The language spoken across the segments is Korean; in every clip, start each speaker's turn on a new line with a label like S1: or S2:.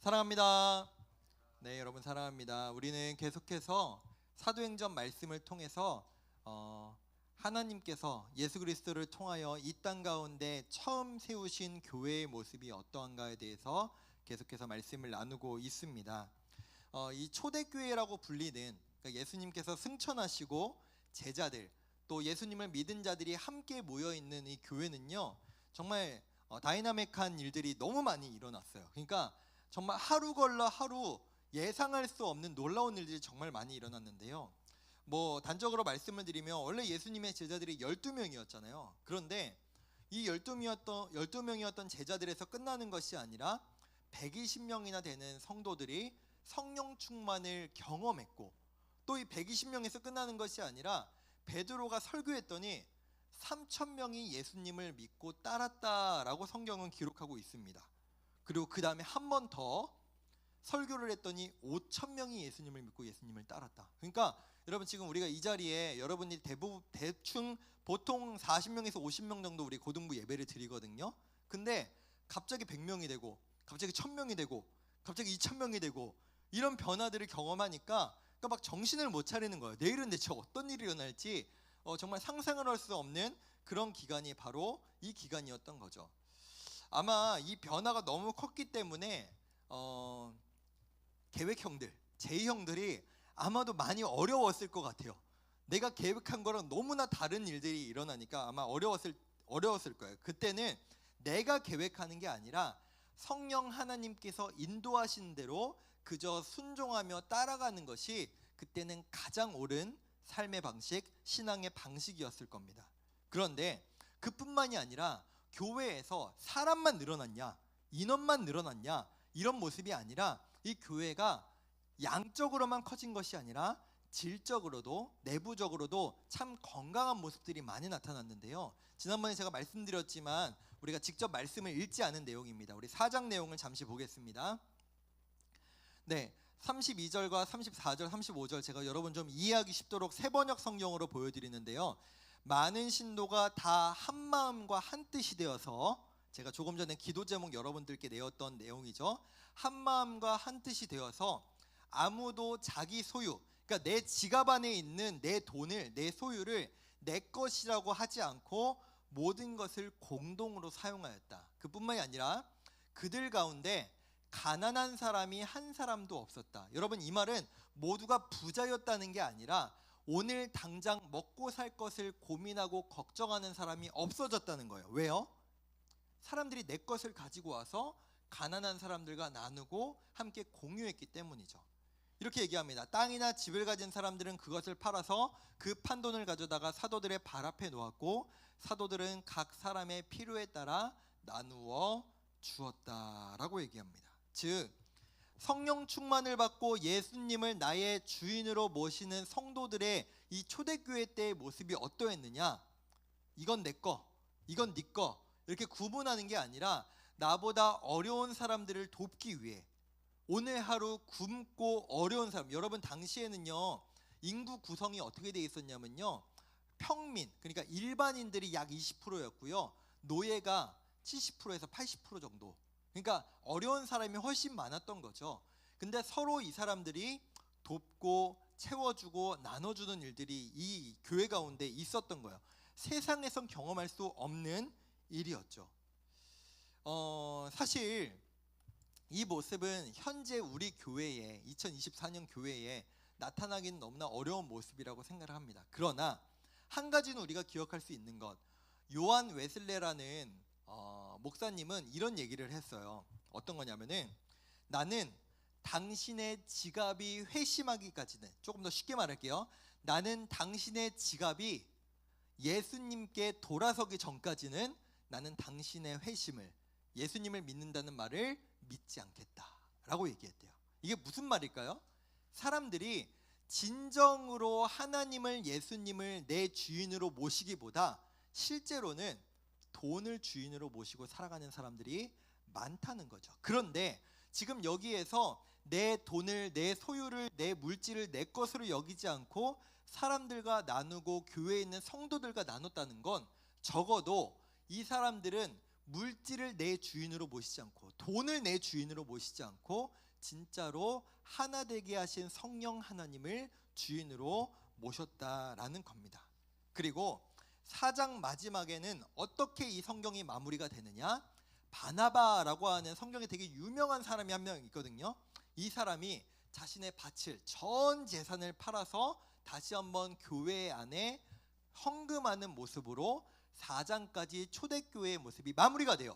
S1: 사랑합니다. 네, 여러분 사랑합니다. 우리는 계속해서 사도행전 말씀을 통해서 하나님께서 예수 그리스도를 통하여 이 땅 가운데 처음 세우신 교회의 모습이 어떠한가에 대해서 계속해서 말씀을 나누고 있습니다. 이 초대교회라고 불리는, 그러니까 예수님께서 승천하시고 제자들 또 예수님을 믿은 자들이 함께 모여 있는 이 교회는요, 정말 다이나믹한 일들이 너무 많이 일어났어요. 그러니까 정말 하루 걸러 하루 예상할 수 없는 놀라운 일들이 정말 많이 일어났는데요. 단적으로 말씀을 드리면 원래 예수님의 제자들이 12명이었잖아요. 그런데 이 12명이었던 제자들에서 끝나는 것이 아니라 120명이나 되는 성도들이 성령 충만을 경험했고, 또 이 120명에서 끝나는 것이 아니라 베드로가 설교했더니 3,000명이 예수님을 믿고 따랐다라고 성경은 기록하고 있습니다. 그리고 그 다음에 한 번 더 설교를 했더니 5,000명이 예수님을 믿고 예수님을 따랐다. 그러니까 여러분, 지금 우리가 이 자리에 여러분이 대충 보통 40명에서 50명 정도 우리 고등부 예배를 드리거든요. 근데 갑자기 100명이 되고 갑자기 1,000명이 되고 갑자기 2,000명이 되고 이런 변화들을 경험하니까 그러니까 막 정신을 못 차리는 거예요. 내일은 대체 어떤 일이 일어날지 정말 상상을 할 수 없는 그런 기간이 바로 이 기간이었던 거죠. 아마 이 변화가 너무 컸기 때문에 계획형들, 제의형들이 아마도 많이 어려웠을 것 같아요. 내가 계획한 거랑 너무나 다른 일들이 일어나니까 아마 어려웠을 거예요. 그때는 내가 계획하는 게 아니라 성령 하나님께서 인도하신 대로 그저 순종하며 따라가는 것이 그때는 가장 옳은 삶의 방식, 신앙의 방식이었을 겁니다. 그런데 그뿐만이 아니라 교회에서 사람만 늘어났냐, 인원만 늘어났냐, 이런 모습이 아니라 이 교회가 양적으로만 커진 것이 아니라 질적으로도 내부적으로도 참 건강한 모습들이 많이 나타났는데요. 지난번에 제가 말씀드렸지만 우리가 직접 말씀을 읽지 않은 내용입니다. 우리 4장 내용을 잠시 보겠습니다. 네, 32절과 34절, 35절 제가 여러분 좀 이해하기 쉽도록 새번역 성경으로 보여드리는데요. 많은 신도가 다 한마음과 한뜻이 되어서, 제가 조금 전에 기도 제목 여러분들께 내었던 내용이죠. 한마음과 한뜻이 되어서 아무도 자기 소유, 그러니까 내 지갑 안에 있는 내 돈을, 내 소유를 내 것이라고 하지 않고 모든 것을 공동으로 사용하였다. 그뿐만이 아니라 그들 가운데 가난한 사람이 한 사람도 없었다. 여러분, 이 말은 모두가 부자였다는 게 아니라 오늘 당장 먹고 살 것을 고민하고 걱정하는 사람이 없어졌다는 거예요. 왜요? 사람들이 내 것을 가지고 와서 가난한 사람들과 나누고 함께 공유했기 때문이죠. 이렇게 얘기합니다. 땅이나 집을 가진 사람들은 그것을 팔아서 그 판돈을 가져다가 사도들의 발 앞에 놓았고 사도들은 각 사람의 필요에 따라 나누어 주었다라고 얘기합니다. 즉, 성령 충만을 받고 예수님을 나의 주인으로 모시는 성도들의 이 초대교회 때의 모습이 어떠했느냐? 이건 내 거, 이건 네 거, 이렇게 구분하는 게 아니라 나보다 어려운 사람들을 돕기 위해 오늘 하루 굶고 어려운 사람, 여러분 당시에는요 인구 구성이 어떻게 돼 있었냐면요, 평민, 그러니까 일반인들이 약 20%였고요 노예가 70%에서 80% 정도, 그러니까 어려운 사람이 훨씬 많았던 거죠. 근데 서로 이 사람들이 돕고 채워주고 나눠주는 일들이 이 교회 가운데 있었던 거예요. 세상에선 경험할 수 없는 일이었죠. 사실 이 모습은 현재 우리 교회에, 2024년 교회에 나타나기는 너무나 어려운 모습이라고 생각을 합니다. 그러나 한 가지는 우리가 기억할 수 있는 것, 요한 웨슬레라는 목사님은 이런 얘기를 했어요. 어떤 거냐면은, 나는 당신의 지갑이 회심하기까지는, 조금 더 쉽게 말할게요, 나는 당신의 지갑이 예수님께 돌아서기 전까지는 나는 당신의 회심을, 예수님을 믿는다는 말을 믿지 않겠다라고 얘기했대요. 이게 무슨 말일까요? 사람들이 진정으로 하나님을, 예수님을 내 주인으로 모시기보다 실제로는 돈을 주인으로 모시고 살아가는 사람들이 많다는 거죠. 그런데 지금 여기에서 내 돈을, 내 소유를, 내 물질을 내 것으로 여기지 않고 사람들과 나누고 교회에 있는 성도들과 나눴다는 건 적어도 이 사람들은 물질을 내 주인으로 모시지 않고 돈을 내 주인으로 모시지 않고 진짜로 하나 되게 하신 성령 하나님을 주인으로 모셨다라는 겁니다. 그리고 4장 마지막에는 어떻게 이 성경이 마무리가 되느냐? 바나바라고 하는 성경에 되게 유명한 사람이 한 명 있거든요. 이 사람이 자신의 밭을 전 재산을 팔아서 다시 한번 교회 안에 헌금하는 모습으로 4장까지 초대교회의 모습이 마무리가 돼요.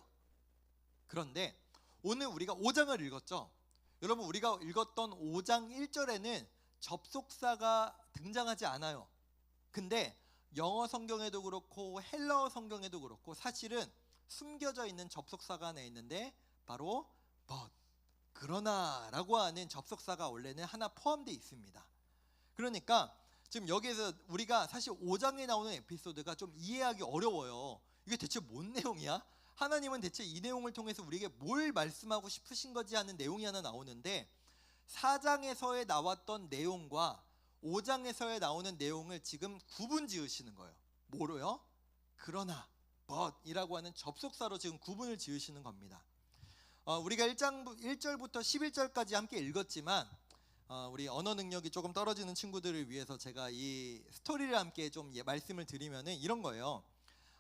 S1: 그런데 오늘 우리가 5장을 읽었죠. 여러분, 우리가 읽었던 5장 1절에는 접속사가 등장하지 않아요. 근데 영어 성경에도 그렇고 헬라어 성경에도 그렇고 사실은 숨겨져 있는 접속사가 하나 있는데 바로 but, 그러나 라고 하는 접속사가 원래는 하나 포함되어 있습니다. 그러니까 지금 여기에서 우리가 사실 5장에 나오는 에피소드가 좀 이해하기 어려워요. 이게 대체 뭔 내용이야? 하나님은 대체 이 내용을 통해서 우리에게 뭘 말씀하고 싶으신 거지 하는 내용이 하나 나오는데 4장에서의 나왔던 내용과 5장에서의 나오는 내용을 지금 구분 지으시는 거예요. 뭐로요? 그러나, but 이라고 하는 접속사로 지금 구분을 지으시는 겁니다. 우리가 1절부터 11절까지 함께 읽었지만 우리 언어 능력이 조금 떨어지는 친구들을 위해서 제가 이 스토리를 함께 좀 말씀을 드리면은 이런 거예요.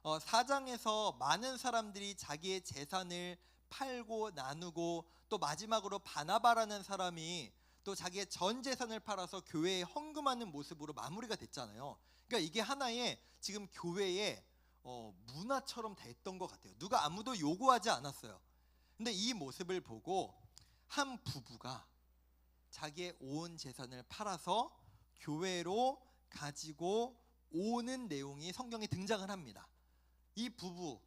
S1: 4장에서 많은 사람들이 자기의 재산을 팔고 나누고 또 마지막으로 바나바라는 사람이 또 자기의 전 재산을 팔아서 교회에 헌금하는 모습으로 마무리가 됐잖아요. 그러니까 이게 하나의 지금 교회의 문화처럼 됐던 것 같아요. 누가 아무도 요구하지 않았어요. 근데 이 모습을 보고 한 부부가 자기의 온 재산을 팔아서 교회로 가지고 오는 내용이 성경에 등장을 합니다. 이 부부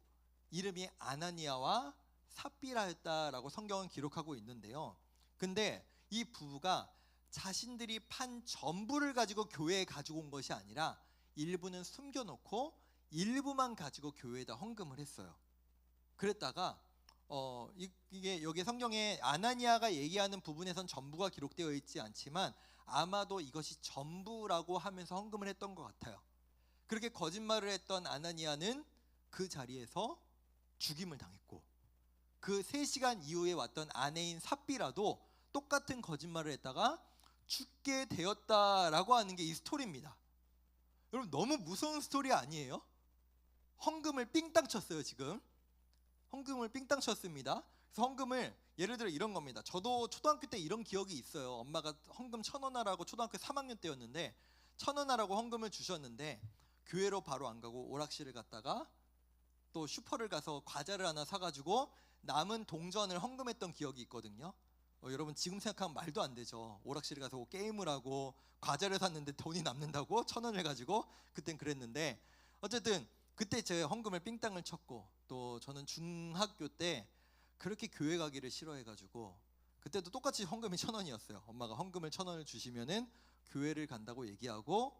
S1: 이름이 아나니아와 삽비라였다라고 성경은 기록하고 있는데요. 근데 이 부부가 자신들이 판 전부를 가지고 교회에 가지고 온 것이 아니라 일부는 숨겨놓고 일부만 가지고 교회에다 헌금을 했어요. 그랬다가 이게 여기 성경에 아나니아가 얘기하는 부분에선 전부가 기록되어 있지 않지만 아마도 이것이 전부라고 하면서 헌금을 했던 것 같아요. 그렇게 거짓말을 했던 아나니아는 그 자리에서 죽임을 당했고 그 3시간 이후에 왔던 아내인 삽비라도 똑같은 거짓말을 했다가 죽게 되었다라고 하는 게 이 스토리입니다. 여러분, 너무 무서운 스토리 아니에요? 헌금을 삥땅 쳤어요. 지금 헌금을 삥땅 쳤습니다. 그래서 헌금을 예를 들어 이런 겁니다. 저도 초등학교 때 이런 기억이 있어요. 엄마가 헌금 1,000원 하라고 초등학교 3학년 때였는데 1,000원 하라고 헌금을 주셨는데 교회로 바로 안 가고 오락실을 갔다가 또 슈퍼를 가서 과자를 하나 사가지고 남은 동전을 헌금했던 기억이 있거든요. 여러분, 지금 생각하면 말도 안 되죠. 오락실에 가서 게임을 하고 과자를 샀는데 돈이 남는다고 1,000원을 가지고 그땐 그랬는데 어쨌든 그때 제 헌금을 삥땅을 쳤고 또 저는 중학교 때 그렇게 교회 가기를 싫어해가지고 그때도 똑같이 헌금이 1,000원이었어요. 엄마가 헌금을 1,000원을 주시면은 교회를 간다고 얘기하고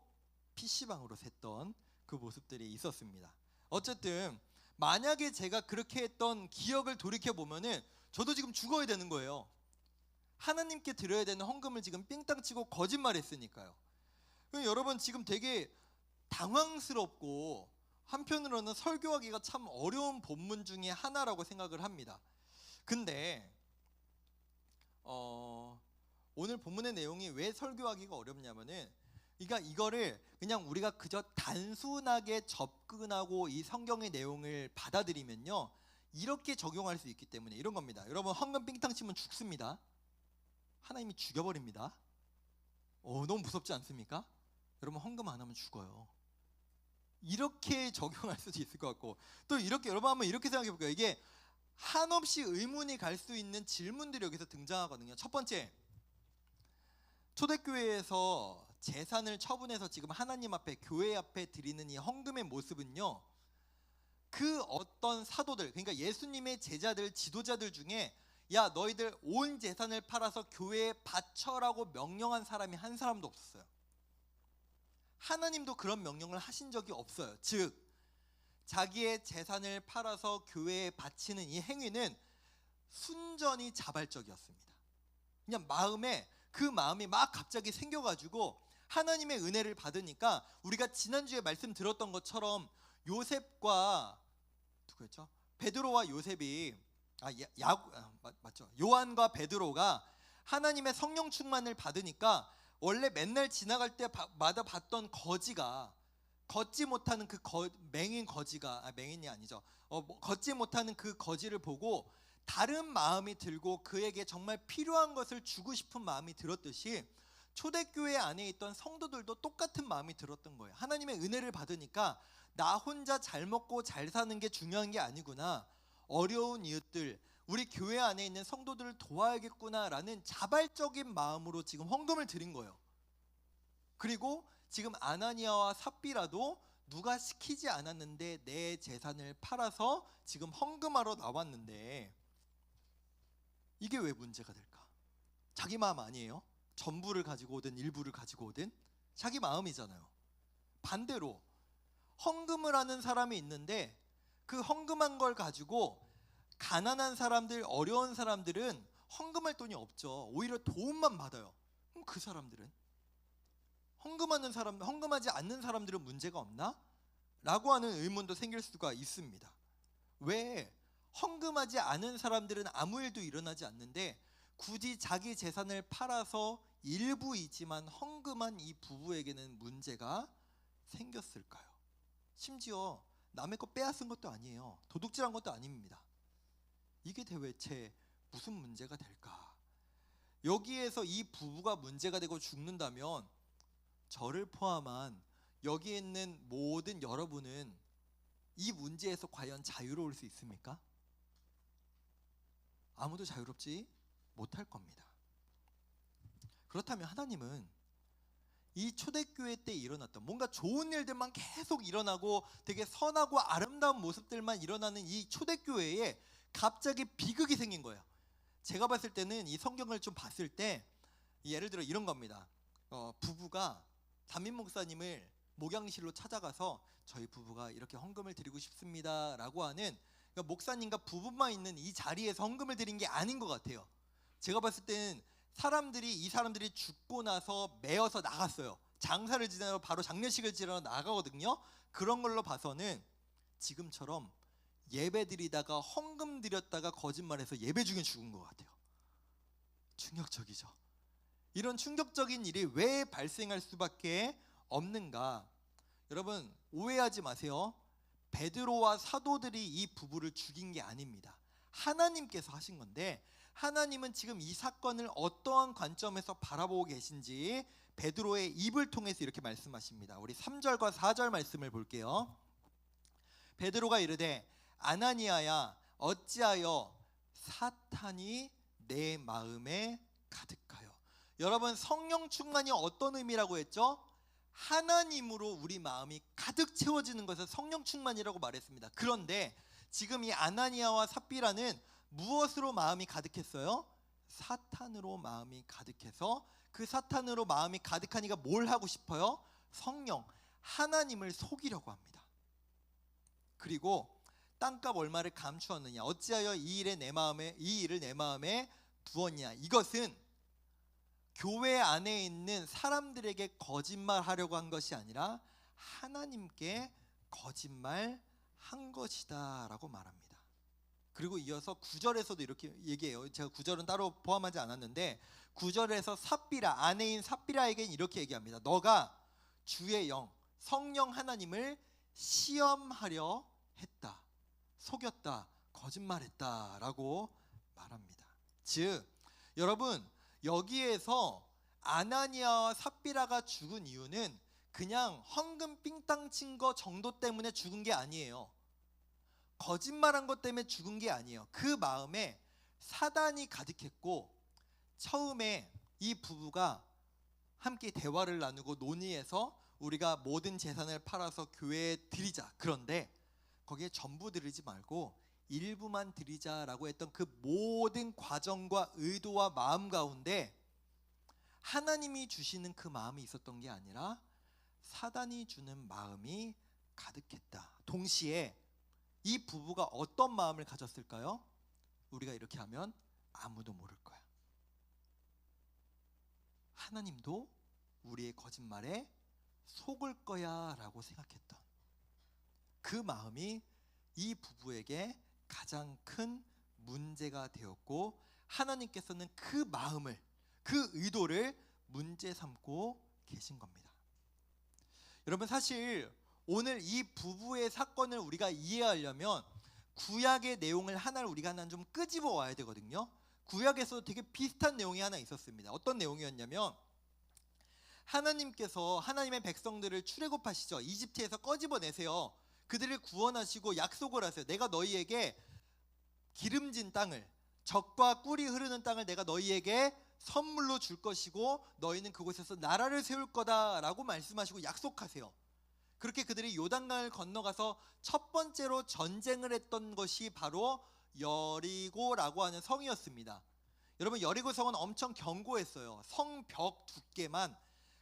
S1: PC방으로 샜던 그 모습들이 있었습니다. 어쨌든 만약에 제가 그렇게 했던 기억을 돌이켜 보면은 저도 지금 죽어야 되는 거예요. 하나님께 드려야 되는 헌금을 지금 삥땅 치고 거짓말했으니까요. 여러분, 지금 되게 당황스럽고 한편으로는 설교하기가 참 어려운 본문 중에 하나라고 생각을 합니다. 근데 오늘 본문의 내용이 왜 설교하기가 어렵냐면은 그러니까 이거를 그냥 우리가 그저 단순하게 접근하고 이 성경의 내용을 받아들이면요 이렇게 적용할 수 있기 때문에 이런 겁니다. 여러분, 헌금 삥땅 치면 죽습니다. 하나님이 죽여버립니다. 너무 무섭지 않습니까? 여러분, 헌금 안 하면 죽어요. 이렇게 적용할 수도 있을 것 같고 또 이렇게 여러분 한번 이렇게 생각해 볼까요? 이게 한없이 의문이 갈 수 있는 질문들이 여기서 등장하거든요. 첫 번째, 초대교회에서 재산을 처분해서 지금 하나님 앞에 교회 앞에 드리는 이 헌금의 모습은요 그 어떤 사도들, 그러니까 예수님의 제자들, 지도자들 중에 야 너희들 온 재산을 팔아서 교회에 바쳐라고 명령한 사람이 한 사람도 없었어요. 하나님도 그런 명령을 하신 적이 없어요. 즉 자기의 재산을 팔아서 교회에 바치는 이 행위는 순전히 자발적이었습니다. 그냥 그 마음이 막 갑자기 생겨가지고 하나님의 은혜를 받으니까 우리가 지난주에 말씀 들었던 것처럼 요셉과 누구였죠? 베드로와 요셉이 맞죠? 요한과 베드로가 하나님의 성령 충만을 받으니까 원래 맨날 지나갈 때마다 봤던 거지가 걷지 못하는 그 맹인 거지가 맹인이 아니죠. 걷지 못하는 그 거지를 보고 다른 마음이 들고 그에게 정말 필요한 것을 주고 싶은 마음이 들었듯이 초대교회 안에 있던 성도들도 똑같은 마음이 들었던 거예요. 하나님의 은혜를 받으니까 나 혼자 잘 먹고 잘 사는 게 중요한 게 아니구나, 어려운 이웃들, 우리 교회 안에 있는 성도들을 도와야겠구나라는 자발적인 마음으로 지금 헌금을 드린 거예요. 그리고 지금 아나니아와 삽비라도 누가 시키지 않았는데 내 재산을 팔아서 지금 헌금하러 나왔는데 이게 왜 문제가 될까? 자기 마음 아니에요? 전부를 가지고 오든 일부를 가지고 오든 자기 마음이잖아요. 반대로 헌금을 하는 사람이 있는데 그 헌금한 걸 가지고 가난한 사람들, 어려운 사람들은 헌금할 돈이 없죠. 오히려 도움만 받아요. 그럼 그 사람들은? 헌금하지 않는 사람들은 문제가 없나? 라고 하는 의문도 생길 수가 있습니다. 왜 헌금하지 않은 사람들은 아무 일도 일어나지 않는데 굳이 자기 재산을 팔아서 일부이지만 헌금한 이 부부에게는 문제가 생겼을까요? 심지어 남의 거 빼앗은 것도 아니에요. 도둑질한 것도 아닙니다. 이게 대체 무슨 문제가 될까? 여기에서 이 부부가 문제가 되고 죽는다면 저를 포함한 여기 있는 모든 여러분은 이 문제에서 과연 자유로울 수 있습니까? 아무도 자유롭지 못할 겁니다. 그렇다면 하나님은 이 초대교회 때 일어났던 뭔가 좋은 일들만 계속 일어나고 되게 선하고 아름다운 모습들만 일어나는 이 초대교회에 갑자기 비극이 생긴 거예요. 제가 봤을 때는 이 성경을 좀 봤을 때 예를 들어 이런 겁니다. 부부가 담임 목사님을 목양실로 찾아가서 저희 부부가 이렇게 헌금을 드리고 싶습니다 라고 하는, 그러니까 목사님과 부부만 있는 이 자리에서 헌금을 드린 게 아닌 것 같아요. 제가 봤을 때는 이 사람들이 죽고 나서 매어서 나갔어요. 장사를 지내러 바로 장례식을 지내러 나가거든요. 그런 걸로 봐서는 지금처럼 예배 드리다가 헌금 드렸다가 거짓말해서 예배 중에 죽은 것 같아요. 충격적이죠. 이런 충격적인 일이 왜 발생할 수밖에 없는가? 여러분 오해하지 마세요. 베드로와 사도들이 이 부부를 죽인 게 아닙니다. 하나님께서 하신 건데, 하나님은 지금 이 사건을 어떠한 관점에서 바라보고 계신지 베드로의 입을 통해서 이렇게 말씀하십니다. 우리 3절과 4절 말씀을 볼게요. 베드로가 이르되 아나니아야 어찌하여 사탄이 내 마음에 가득하여. 여러분 성령 충만이 어떤 의미라고 했죠? 하나님으로 우리 마음이 가득 채워지는 것을 성령 충만이라고 말했습니다. 그런데 지금 이 아나니아와 삽비라는 무엇으로 마음이 가득했어요? 사탄으로 마음이 가득해서 그 사탄으로 마음이 가득하니까 뭘 하고 싶어요? 성령, 하나님을 속이려고 합니다. 그리고 땅값 얼마를 감추었느냐? 어찌하여 이 일을 내 마음에 두었냐? 이것은 교회 안에 있는 사람들에게 거짓말하려고 한 것이 아니라 하나님께 거짓말한 것이다 라고 말합니다. 그리고 이어서 9절에서도 이렇게 얘기해요. 제가 9절은 따로 포함하지 않았는데 9절에서 아내인 삽비라에겐 이렇게 얘기합니다. 너가 주의 영, 성령 하나님을 시험하려 했다, 속였다, 거짓말했다 라고 말합니다. 즉 여러분 여기에서 아나니아와 삽비라가 죽은 이유는 그냥 헌금 삥땅 친 거 정도 때문에 죽은 게 아니에요. 거짓말한 것 때문에 죽은 게 아니에요. 그 마음에 사단이 가득했고 처음에 이 부부가 함께 대화를 나누고 논의해서 우리가 모든 재산을 팔아서 교회에 드리자. 그런데 거기에 전부 드리지 말고 일부만 드리자라고 했던 그 모든 과정과 의도와 마음 가운데 하나님이 주시는 그 마음이 있었던 게 아니라 사단이 주는 마음이 가득했다. 동시에 이 부부가 어떤 마음을 가졌을까요? 우리가 이렇게 하면 아무도 모를 거야. 하나님도 우리의 거짓말에 속을 거야 라고 생각했던 그 마음이 이 부부에게 가장 큰 문제가 되었고, 하나님께서는 그 마음을, 그 의도를 문제 삼고 계신 겁니다. 여러분, 사실 오늘 이 부부의 사건을 우리가 이해하려면 구약의 내용을 하나를 우리가 하나 좀 끄집어 와야 되거든요. 구약에서도 되게 비슷한 내용이 하나 있었습니다. 어떤 내용이었냐면, 하나님께서 하나님의 백성들을 출애굽하시죠. 이집트에서 꺼집어내세요. 그들을 구원하시고 약속을 하세요. 내가 너희에게 기름진 땅을, 젖과 꿀이 흐르는 땅을 내가 너희에게 선물로 줄 것이고 너희는 그곳에서 나라를 세울 거다라고 말씀하시고 약속하세요. 그렇게 그들이 요단강을 건너가서 첫 번째로 전쟁을 했던 것이 바로 여리고라고 하는 성이었습니다. 여러분, 여리고 성은 엄청 견고했어요. 성벽 두께만,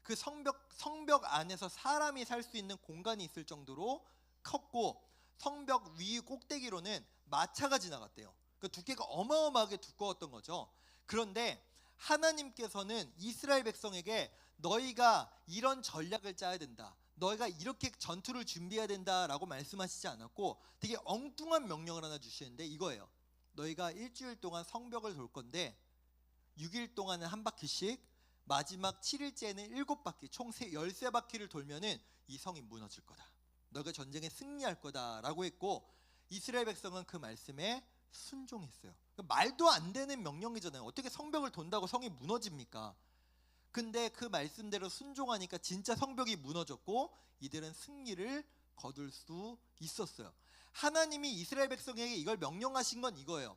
S1: 그 성벽 안에서 사람이 살 수 있는 공간이 있을 정도로 컸고, 성벽 위 꼭대기로는 마차가 지나갔대요. 그 두께가 어마어마하게 두꺼웠던 거죠. 그런데 하나님께서는 이스라엘 백성에게 너희가 이런 전략을 짜야 된다, 너희가 이렇게 전투를 준비해야 된다라고 말씀하시지 않았고, 되게 엉뚱한 명령을 하나 주시는데 이거예요. 너희가 일주일 동안 성벽을 돌 건데 6일 동안은 한 바퀴씩, 마지막 7일째는 7바퀴, 총 13바퀴를 돌면은 이 성이 무너질 거다, 너희가 전쟁에 승리할 거다라고 했고, 이스라엘 백성은 그 말씀에 순종했어요. 말도 안 되는 명령이잖아요. 어떻게 성벽을 돈다고 성이 무너집니까? 근데 그 말씀대로 순종하니까 진짜 성벽이 무너졌고 이들은 승리를 거둘 수 있었어요. 하나님이 이스라엘 백성에게 이걸 명령하신 건 이거예요.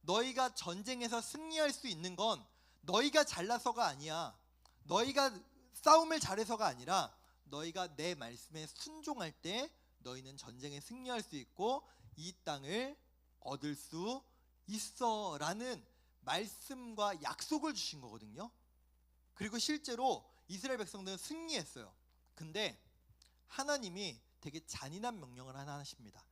S1: 너희가 전쟁에서 승리할 수 있는 건 너희가 잘나서가 아니야, 너희가 싸움을 잘해서가 아니라 너희가 내 말씀에 순종할 때 너희는 전쟁에 승리할 수 있고 이 땅을 얻을 수 있어 라는 말씀과 약속을 주신 거거든요. 그리고 실제로 이스라엘 백성들은 승리했어요. 근데 하나님이 되게 잔인한 명령을 하나 하십니다.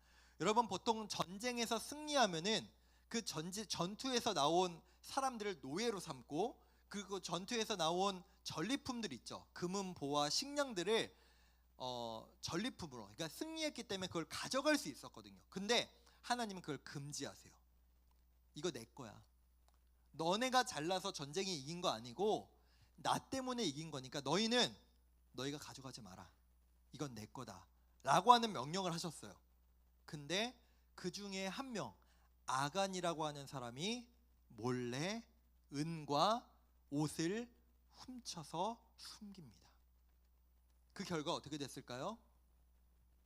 S1: 여러분, 보통 전쟁에서 승리하면은 그 전투에서 나온 사람들을 노예로 삼고, 그리고 전투에서 나온 전리품들 있죠, 금은 보화 식량들을 전리품으로, 그러니까 승리했기 때문에 그걸 가져갈 수 있었거든요. 근데 하나님은 그걸 금지하세요. 이거 내 거야. 너네가 잘나서 전쟁에 이긴 거 아니고 나 때문에 이긴 거니까 너희가 가져가지 마라. 이건 내 거다 라고 하는 명령을 하셨어요. 근데 그 중에 한 명, 아간이라고 하는 사람이 몰래 은과 옷을 훔쳐서 숨깁니다. 그 결과 어떻게 됐을까요?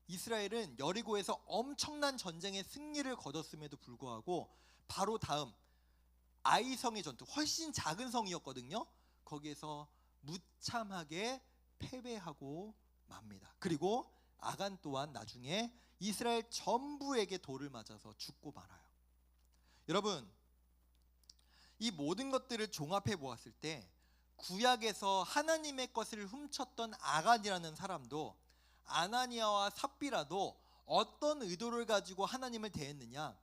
S1: 이스라엘은 여리고에서 엄청난 전쟁의 승리를 거뒀음에도 불구하고 바로 다음 아이성의 전투, 훨씬 작은 성이었거든요. 거기에서 무참하게 패배하고 맙니다. 그리고 아간 또한 나중에 이스라엘 전부에게 돌을 맞아서 죽고 말아요. 여러분, 이 모든 것들을 종합해 보았을 때 구약에서 하나님의 것을 훔쳤던 아간이라는 사람도 아나니아와 삽비라도 어떤 의도를 가지고 하나님을 대했느냐?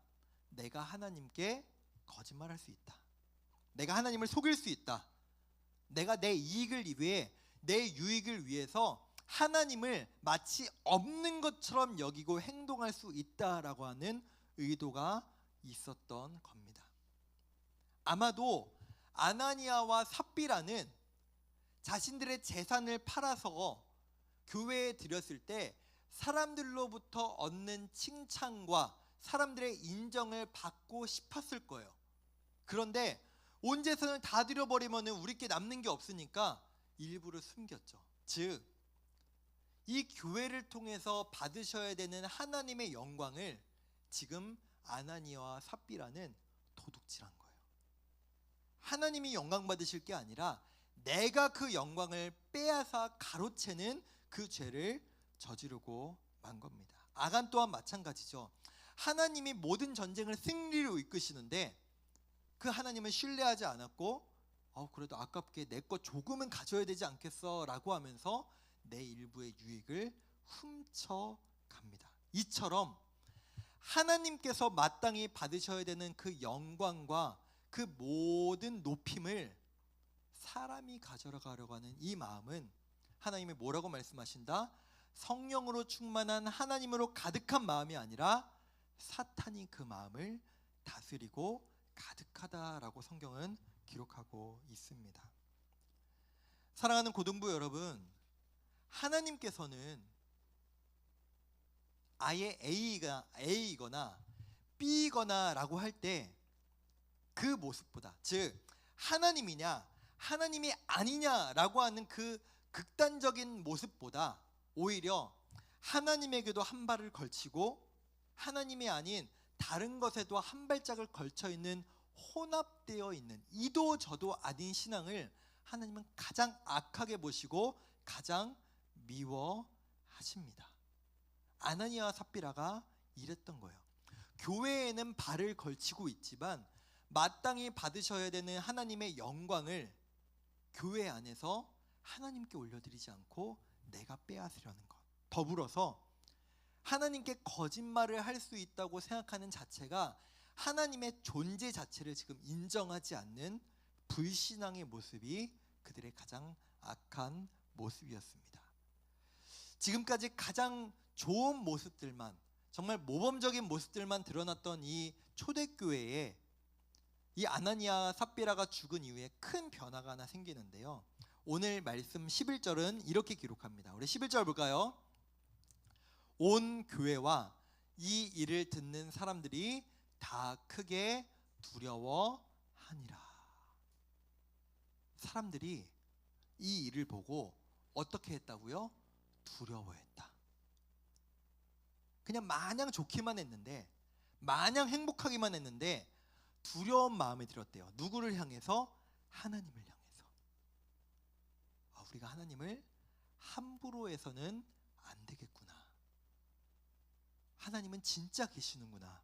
S1: 내가 하나님께 거짓말할 수 있다, 내가 하나님을 속일 수 있다, 내가 내 이익을 위해, 내 유익을 위해서 하나님을 마치 없는 것처럼 여기고 행동할 수 있다라고 하는 의도가 있었던 겁니다. 아마도 아나니아와 삽비라는 자신들의 재산을 팔아서 교회에 드렸을 때 사람들로부터 얻는 칭찬과 사람들의 인정을 받고 싶었을 거예요. 그런데 온 재산을 다 드려버리면 우리께 남는 게 없으니까 일부를 숨겼죠. 즉, 이 교회를 통해서 받으셔야 되는 하나님의 영광을 지금 아나니아와 삽비라는 도둑질한 거예요. 하나님이 영광 받으실 게 아니라 내가 그 영광을 빼앗아 가로채는 그 죄를 저지르고 만 겁니다. 아간 또한 마찬가지죠. 하나님이 모든 전쟁을 승리로 이끄시는데 그 하나님을 신뢰하지 않았고 그래도 아깝게 내 것 조금은 가져야 되지 않겠어 라고 하면서 내 일부의 유익을 훔쳐갑니다. 이처럼 하나님께서 마땅히 받으셔야 되는 그 영광과 그 모든 높임을 사람이 가져가려고 하는 이 마음은 하나님이 뭐라고 말씀하신다? 성령으로 충만한 하나님으로 가득한 마음이 아니라 사탄이 그 마음을 다스리고 가득하다라고 성경은 기록하고 있습니다. 사랑하는 고등부 여러분, 하나님께서는 아예 A이거나 B이거나 라고 할 때 그 모습보다, 즉 하나님이냐 하나님이 아니냐라고 하는 그 극단적인 모습보다 오히려 하나님에게도 한 발을 걸치고 하나님이 아닌 다른 것에도 한 발짝을 걸쳐 있는, 혼합되어 있는, 이도 저도 아닌 신앙을 하나님은 가장 악하게 보시고 가장 미워하십니다. 아나니아와 삽비라가 이랬던 거예요. 교회에는 발을 걸치고 있지만 마땅히 받으셔야 되는 하나님의 영광을 교회 안에서 하나님께 올려드리지 않고 내가 빼앗으려는 것, 더불어서 하나님께 거짓말을 할 수 있다고 생각하는 자체가 하나님의 존재 자체를 지금 인정하지 않는 불신앙의 모습이 그들의 가장 악한 모습이었습니다. 지금까지 가장 좋은 모습들만, 정말 모범적인 모습들만 드러났던 이 초대교회에 이 아나니아 삽비라가 죽은 이후에 큰 변화가 하나 생기는데요, 오늘 말씀 11절은 이렇게 기록합니다. 우리 11절 볼까요? 온 교회와 이 일을 듣는 사람들이 다 크게 두려워하니라. 사람들이 이 일을 보고 어떻게 했다고요? 두려워했다. 그냥 마냥 좋기만 했는데, 마냥 행복하기만 했는데 두려운 마음이 들었대요. 누구를 향해서? 하나님을 향해서. 우리가 하나님을 함부로 해서는 안 되겠구나. 하나님은 진짜 계시는구나.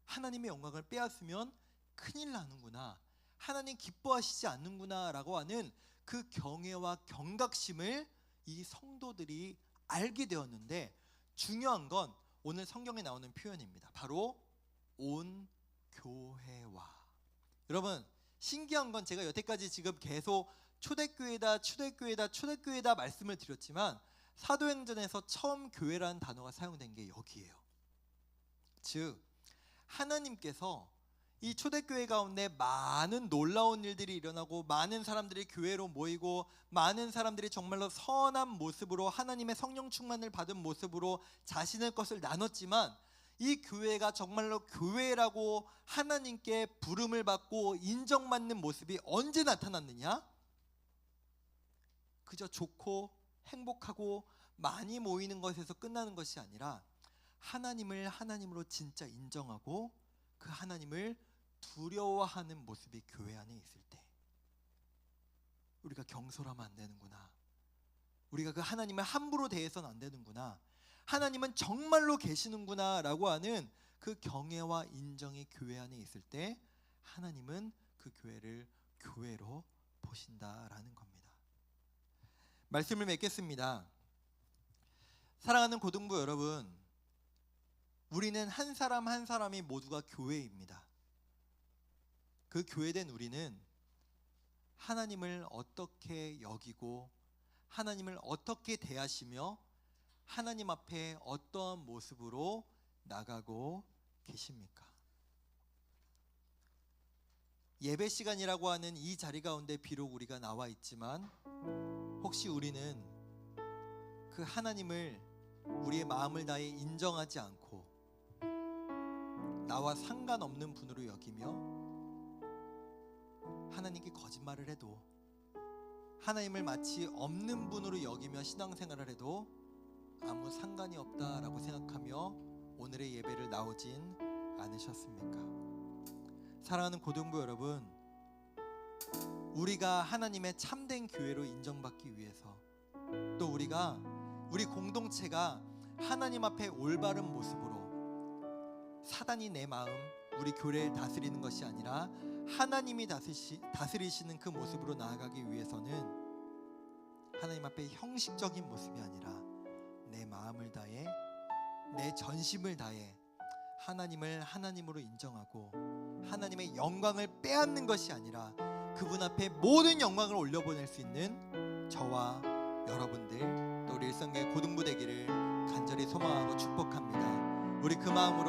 S1: 하나님의 영광을 빼앗으면 큰일 나는구나. 하나님 기뻐하시지 않는구나 라고 하는 그 경외와 경각심을 이 성도들이 알게 되었는데, 중요한 건 오늘 성경에 나오는 표현입니다. 바로 온 교회와. 여러분, 신기한 건 제가 여태까지 지금 계속 초대교회다 초대교회다 초대교회다 말씀을 드렸지만 사도행전에서 처음 교회라는 단어가 사용된 게 여기예요. 즉 하나님께서 이 초대교회 가운데 많은 놀라운 일들이 일어나고 많은 사람들이 교회로 모이고 많은 사람들이 정말로 선한 모습으로 하나님의 성령 충만을 받은 모습으로 자신의 것을 나눴지만, 이 교회가 정말로 교회라고 하나님께 부름을 받고 인정받는 모습이 언제 나타났느냐? 그저 좋고 행복하고 많이 모이는 것에서 끝나는 것이 아니라 하나님을 하나님으로 진짜 인정하고 그 하나님을 두려워하는 모습이 교회 안에 있을 때, 우리가 경솔하면 안 되는구나, 우리가 그 하나님을 함부로 대해서는 안 되는구나, 하나님은 정말로 계시는구나 라고 하는 그 경외와 인정이 교회 안에 있을 때 하나님은 그 교회를 교회로 보신다라는 겁니다. 말씀을 맺겠습니다. 사랑하는 고등부 여러분, 우리는 한 사람 한 사람이 모두가 교회입니다. 그 교회된 우리는 하나님을 어떻게 여기고 하나님을 어떻게 대하시며 하나님 앞에 어떠한 모습으로 나가고 계십니까? 예배 시간이라고 하는 이 자리 가운데 비록 우리가 나와 있지만 혹시 우리는 그 하나님을 우리의 마음을 다해 인정하지 않고 나와 상관없는 분으로 여기며 하나님께 거짓말을 해도, 하나님을 마치 없는 분으로 여기며 신앙생활을 해도 아무 상관이 없다라고 생각하며 오늘의 예배를 나오진 않으셨습니까? 사랑하는 고등부 여러분, 우리가 하나님의 참된 교회로 인정받기 위해서, 또 우리 공동체가 하나님 앞에 올바른 모습으로, 사단이 내 마음, 우리 교회를 다스리는 것이 아니라 하나님이 다스리시는 그 모습으로 나아가기 위해서는 하나님 앞에 형식적인 모습이 아니라 내 마음을 다해, 내 전심을 다해 하나님을 하나님으로 인정하고 하나님의 영광을 빼앗는 것이 아니라 그분 앞에 모든 영광을 올려보낼 수 있는 저와 여러분들, 또 우리 일성교회 고등부 되기를 간절히 소망하고 축복합니다. 우리 그 마음으로